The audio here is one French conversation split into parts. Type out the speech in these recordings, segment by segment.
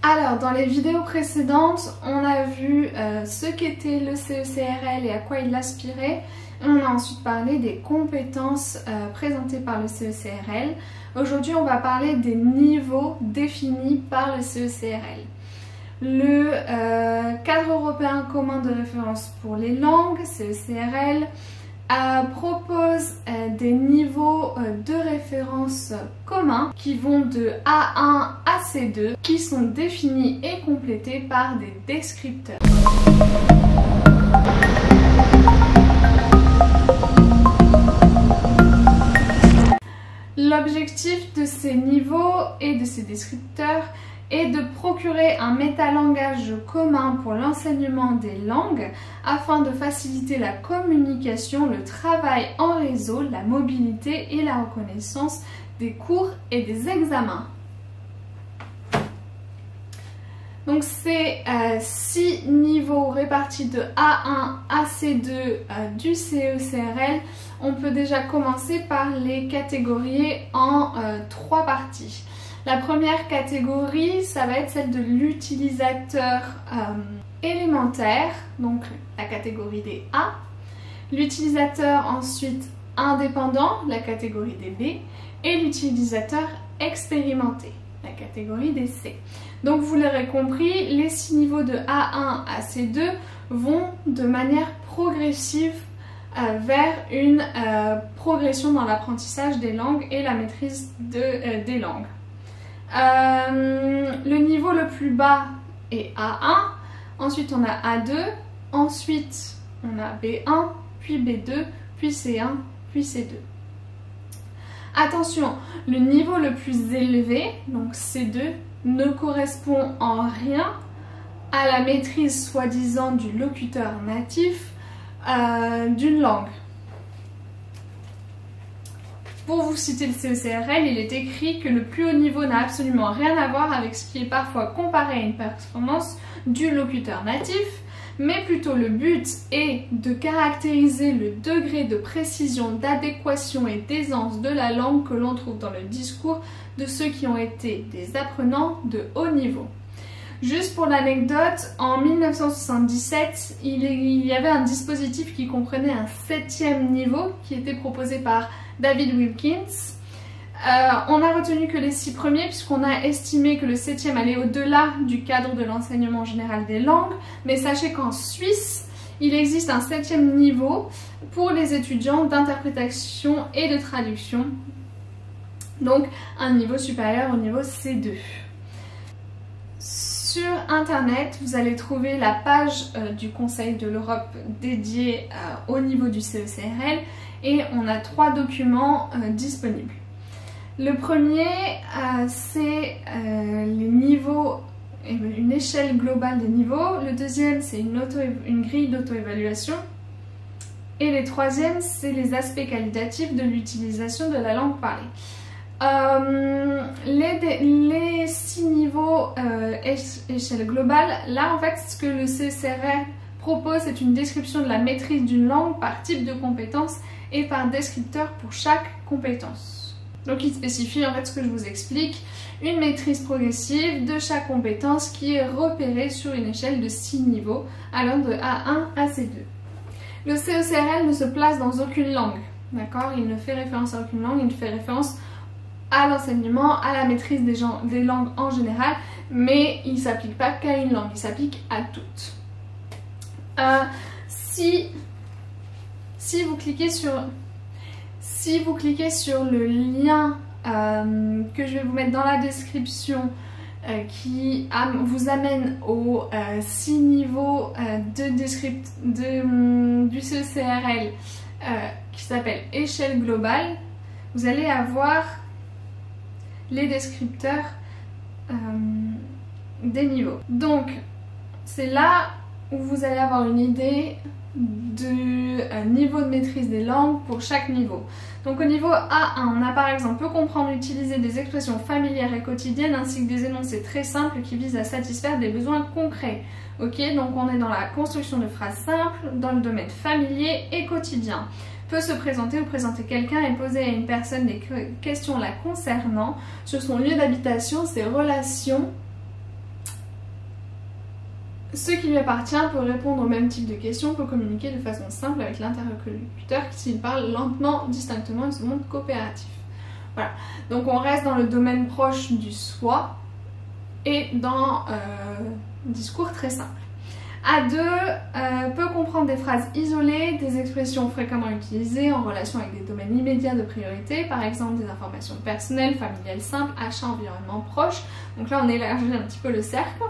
Alors, dans les vidéos précédentes, on a vu ce qu'était le CECRL et à quoi il aspirait. On a ensuite parlé des compétences présentées par le CECRL. Aujourd'hui, on va parler des niveaux définis par le CECRL. Le cadre européen commun de référence pour les langues, CECRL, propose des niveaux de référence communs qui vont de A1 à C2 qui sont définis et complétés par des descripteurs. L'objectif de ces niveaux et de ces descripteurs est de procurer un métalangage commun pour l'enseignement des langues afin de faciliter la communication, le travail en réseau, la mobilité et la reconnaissance des cours et des examens. Donc c'est 6 niveaux répartis de A1 à C2 du CECRL. On peut déjà commencer par les catégorier en 3 parties. La première catégorie, ça va être celle de l'utilisateur élémentaire, donc la catégorie des A. L'utilisateur ensuite indépendant, la catégorie des B. Et l'utilisateur expérimenté, la catégorie des C. Donc vous l'aurez compris, les 6 niveaux de A1 à C2 vont de manière progressive vers une progression dans l'apprentissage des langues et la maîtrise des langues. Le niveau le plus bas est A1, ensuite on a A2, ensuite on a B1, puis B2, puis C1, puis C2. Attention, le niveau le plus élevé, donc C2, ne correspond en rien à la maîtrise soi-disant du locuteur natif d'une langue. Pour vous citer le CECRL, il est écrit que le plus haut niveau n'a absolument rien à voir avec ce qui est parfois comparé à une performance du locuteur natif, mais plutôt le but est de caractériser le degré de précision, d'adéquation et d'aisance de la langue que l'on trouve dans le discours de ceux qui ont été des apprenants de haut niveau. Juste pour l'anecdote, en 1977, il y avait un dispositif qui comprenait un 7e niveau qui était proposé par David Wilkins. On a retenu que les 6 premiers puisqu'on a estimé que le 7e allait au-delà du cadre de l'enseignement général des langues, mais sachez qu'en Suisse, il existe un 7e niveau pour les étudiants d'interprétation et de traduction, donc un niveau supérieur au niveau C2. Sur internet, vous allez trouver la page du Conseil de l'Europe dédiée au niveau du CECRL et on a 3 documents disponibles. Le premier, c'est les niveaux, une échelle globale des niveaux. Le deuxième, c'est une grille d'auto-évaluation. Et le troisième, c'est les aspects qualitatifs de l'utilisation de la langue parlée. Les 6 niveaux échelle globale, là en fait ce que le CECRL propose c'est une description de la maîtrise d'une langue par type de compétence et par descripteur pour chaque compétence. Donc il spécifie en fait ce que je vous explique, une maîtrise progressive de chaque compétence qui est repérée sur une échelle de 6 niveaux allant de A1 à C2. Le CECRL ne se place dans aucune langue, d'accord? Il ne fait référence à aucune langue, il fait référence à l'enseignement, à la maîtrise des langues en général, mais il ne s'applique pas qu'à une langue, il s'applique à toutes. Si vous cliquez sur le lien que je vais vous mettre dans la description qui vous amène aux 6 niveaux du CECRL qui s'appelle échelle globale, vous allez avoir les descripteurs des niveaux. Donc c'est là où vous allez avoir une idée du niveau de maîtrise des langues pour chaque niveau. Donc au niveau A1, on a par exemple peut comprendre et utiliser des expressions familières et quotidiennes ainsi que des énoncés très simples qui visent à satisfaire des besoins concrets. Ok, donc on est dans la construction de phrases simples dans le domaine familier et quotidien. Peut se présenter ou présenter quelqu'un et poser à une personne des questions la concernant sur son lieu d'habitation, ses relations ce qui lui appartient peut répondre au même type de questions, peut communiquer de façon simple avec l'interlocuteur s'il parle lentement, distinctement et se montre coopératif. Voilà, donc on reste dans le domaine proche du soi et dans un discours très simple. A2 peut comprendre des phrases isolées, des expressions fréquemment utilisées en relation avec des domaines immédiats de priorité, par exemple des informations personnelles, familiales simples, achats, environnement proche. Donc là on élargit un petit peu le cercle.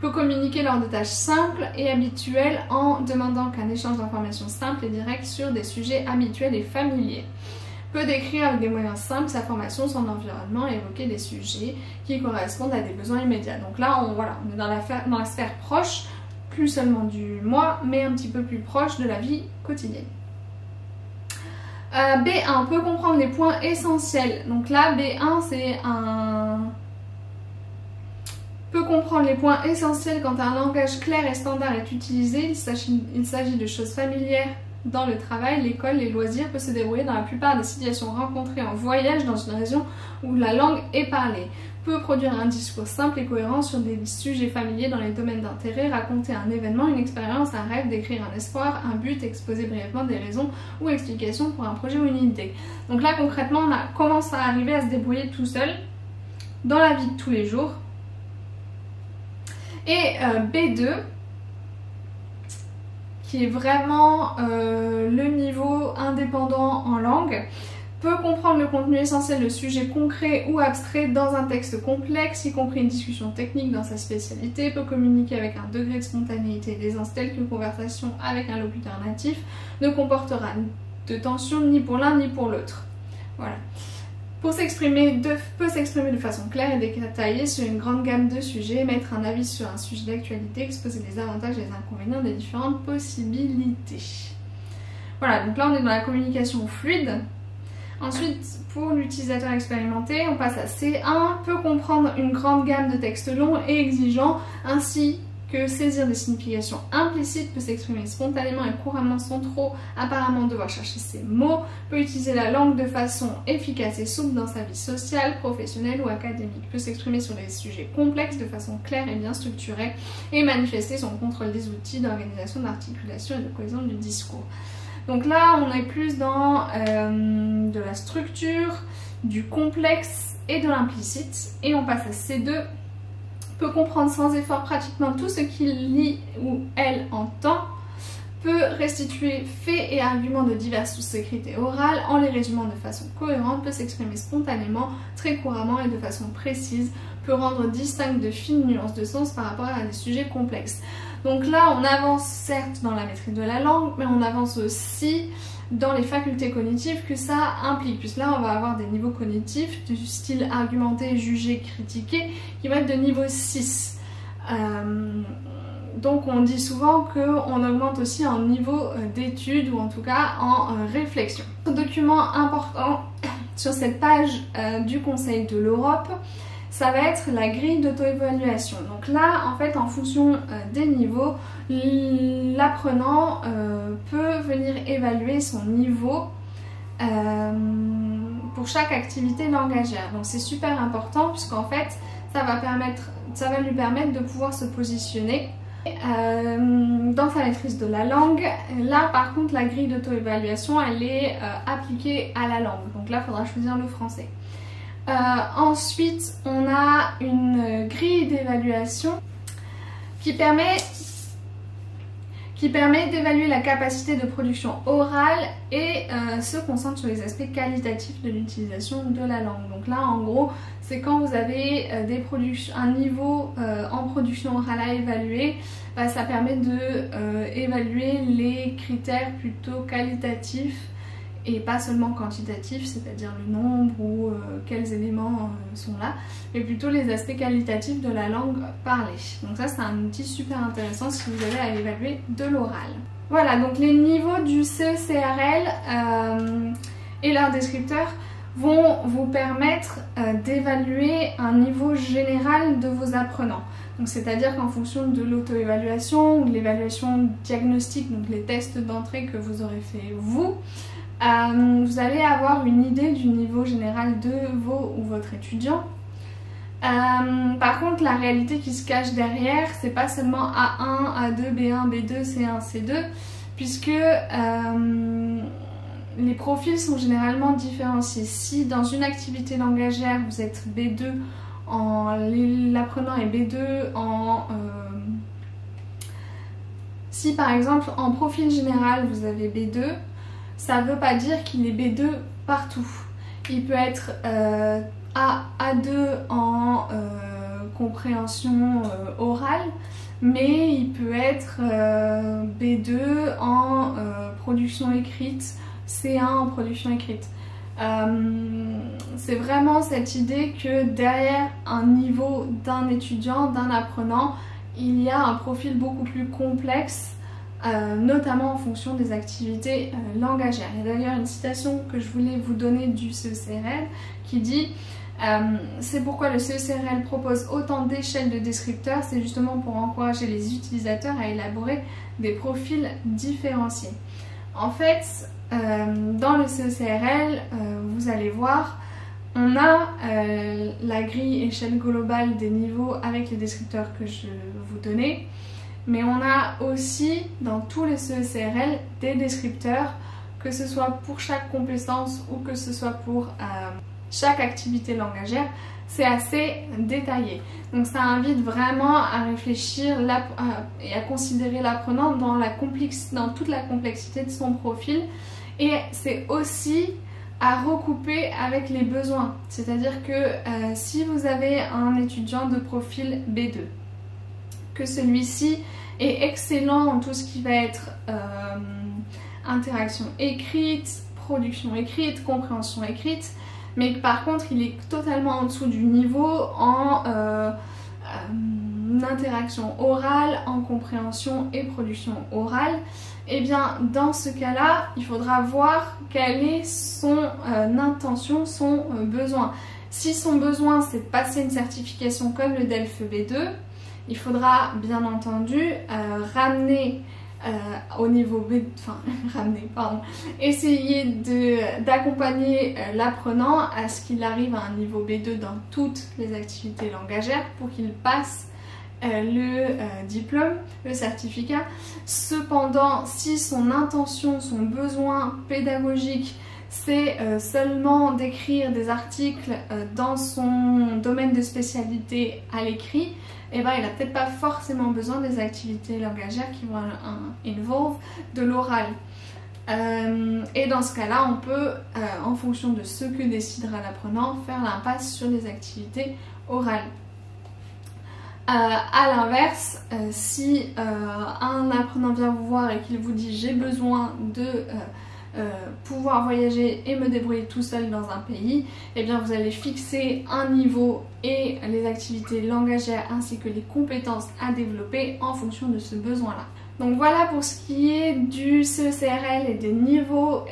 Peut communiquer lors de tâches simples et habituelles en demandant qu'un échange d'informations simples et directs sur des sujets habituels et familiers. Peut décrire avec des moyens simples sa formation, son environnement et évoquer des sujets qui correspondent à des besoins immédiats. Donc là on est dans la sphère proche, plus seulement du moi, mais un petit peu plus proche de la vie quotidienne. B1 peut comprendre les points essentiels. Donc là, B1 c'est peut comprendre les points essentiels quand un langage clair et standard est utilisé. Il s'agit de choses familières dans le travail, l'école, les loisirs, peut se dérouler dans la plupart des situations rencontrées en voyage dans une région où la langue est parlée. Peut produire un discours simple et cohérent sur des sujets familiers dans les domaines d'intérêt, raconter un événement, une expérience, un rêve, décrire un espoir, un but, exposer brièvement des raisons ou explications pour un projet ou une idée. Donc là concrètement on commence à arriver à se débrouiller tout seul dans la vie de tous les jours. Et B2 qui est vraiment le niveau indépendant en langue, peut comprendre le contenu essentiel de sujets concrets ou abstraits dans un texte complexe, y compris une discussion technique dans sa spécialité, peut communiquer avec un degré de spontanéité et d'aisance tel qu'une conversation avec un locuteur natif ne comportera de tension ni pour l'un ni pour l'autre. Voilà. Peut s'exprimer de façon claire et détaillée sur une grande gamme de sujets, mettre un avis sur un sujet d'actualité, exposer les avantages et les inconvénients des différentes possibilités. Voilà, donc là on est dans la communication fluide. Ensuite, pour l'utilisateur expérimenté, on passe à C1, peut comprendre une grande gamme de textes longs et exigeants, ainsi que saisir des significations implicites, peut s'exprimer spontanément et couramment sans trop apparemment devoir chercher ses mots, peut utiliser la langue de façon efficace et souple dans sa vie sociale, professionnelle ou académique, peut s'exprimer sur des sujets complexes de façon claire et bien structurée et manifester son contrôle des outils d'organisation, d'articulation et de cohésion du discours. Donc là, on est plus dans de la structure, du complexe et de l'implicite. Et on passe à C2, peut comprendre sans effort pratiquement tout ce qu'il lit ou elle entend, peut restituer faits et arguments de diverses sources écrites et orales en les résumant de façon cohérente, peut s'exprimer spontanément, très couramment et de façon précise, peut rendre distinctes de fines nuances de sens par rapport à des sujets complexes. Donc là, on avance certes dans la maîtrise de la langue, mais on avance aussi dans les facultés cognitives que ça implique. Puisque là, on va avoir des niveaux cognitifs du style argumenter, juger, critiquer, qui vont être de niveau 6. Donc on dit souvent qu'on augmente aussi en niveau d'étude, ou en tout cas en réflexion. Un document important sur cette page du Conseil de l'Europe, ça va être la grille d'auto-évaluation. Donc là, en fait, en fonction des niveaux, l'apprenant peut venir évaluer son niveau pour chaque activité langagière. Donc c'est super important puisqu'en fait, ça va lui permettre de pouvoir se positionner dans sa maîtrise de la langue. Là, par contre, la grille d'auto-évaluation, elle est appliquée à la langue. Donc là, il faudra choisir le français. Ensuite, on a une grille d'évaluation qui permet d'évaluer la capacité de production orale et se concentre sur les aspects qualitatifs de l'utilisation de la langue. Donc là, en gros, c'est quand vous avez un niveau en production orale à évaluer, ça permet d'évaluer les critères plutôt qualitatifs et pas seulement quantitatifs, c'est-à-dire le nombre ou quels éléments sont là, mais plutôt les aspects qualitatifs de la langue parlée. Donc ça, c'est un outil super intéressant si vous avez à évaluer de l'oral. Voilà, donc les niveaux du CECRL et leur descripteur vont vous permettre d'évaluer un niveau général de vos apprenants. Donc c'est-à-dire qu'en fonction de l'auto-évaluation ou de l'évaluation diagnostique, donc les tests d'entrée que vous aurez fait vous allez avoir une idée du niveau général de vos ou votre étudiant. Par contre, la réalité qui se cache derrière, c'est pas seulement A1, A2, B1, B2, C1, C2, puisque les profils sont généralement différenciés. Si dans une activité langagière vous êtes B2 en l'apprenant est B2 en... si par exemple en profil général vous avez B2, ça ne veut pas dire qu'il est B2 partout. Il peut être A2 en compréhension orale, mais il peut être B2 en production écrite, C1 en production écrite. C'est vraiment cette idée que derrière un niveau d'un étudiant, d'un apprenant, il y a un profil beaucoup plus complexe, notamment en fonction des activités langagières. Il y a d'ailleurs une citation que je voulais vous donner du CECRL qui dit c'est pourquoi le CECRL propose autant d'échelles de descripteurs, c'est justement pour encourager les utilisateurs à élaborer des profils différenciés. En fait, dans le CECRL, vous allez voir, on a la grille échelle globale des niveaux avec les descripteurs que je vous donnais, mais on a aussi dans tous les CECRL des descripteurs, que ce soit pour chaque compétence ou que ce soit pour chaque activité langagière. C'est assez détaillé. Donc ça invite vraiment à réfléchir et à considérer l'apprenant dans toute la complexité de son profil. Et c'est aussi à recouper avec les besoins. C'est-à-dire que si vous avez un étudiant de profil B2, que celui-ci est excellent en tout ce qui va être interaction écrite, production écrite, compréhension écrite, mais que par contre il est totalement en dessous du niveau en interaction orale, en compréhension et production orale, et bien dans ce cas-là, il faudra voir quelle est son intention, son besoin. Si son besoin c'est de passer une certification comme le DELF B2, il faudra bien entendu au niveau B, essayer d'accompagner l'apprenant à ce qu'il arrive à un niveau B2 dans toutes les activités langagières pour qu'il passe le diplôme, le certificat. Cependant, si son intention, son besoin pédagogique, c'est seulement d'écrire des articles dans son domaine de spécialité à l'écrit, eh ben, il n'a peut-être pas forcément besoin des activités langagières qui vont involve de l'oral. Et dans ce cas-là, on peut, en fonction de ce que décidera l'apprenant, faire l'impasse sur les activités orales. À l'inverse, si un apprenant vient vous voir et qu'il vous dit j'ai besoin de pouvoir voyager et me débrouiller tout seul dans un pays, eh bien vous allez fixer un niveau et les activités langagières ainsi que les compétences à développer en fonction de ce besoin-là. Donc voilà pour ce qui est du CECRL et des niveaux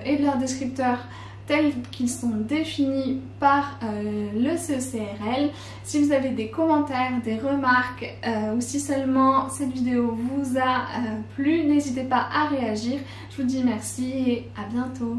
et de leurs descripteurs tels qu'ils sont définis par le CECRL. Si vous avez des commentaires, des remarques ou si seulement cette vidéo vous a plu, n'hésitez pas à réagir. Je vous dis merci et à bientôt.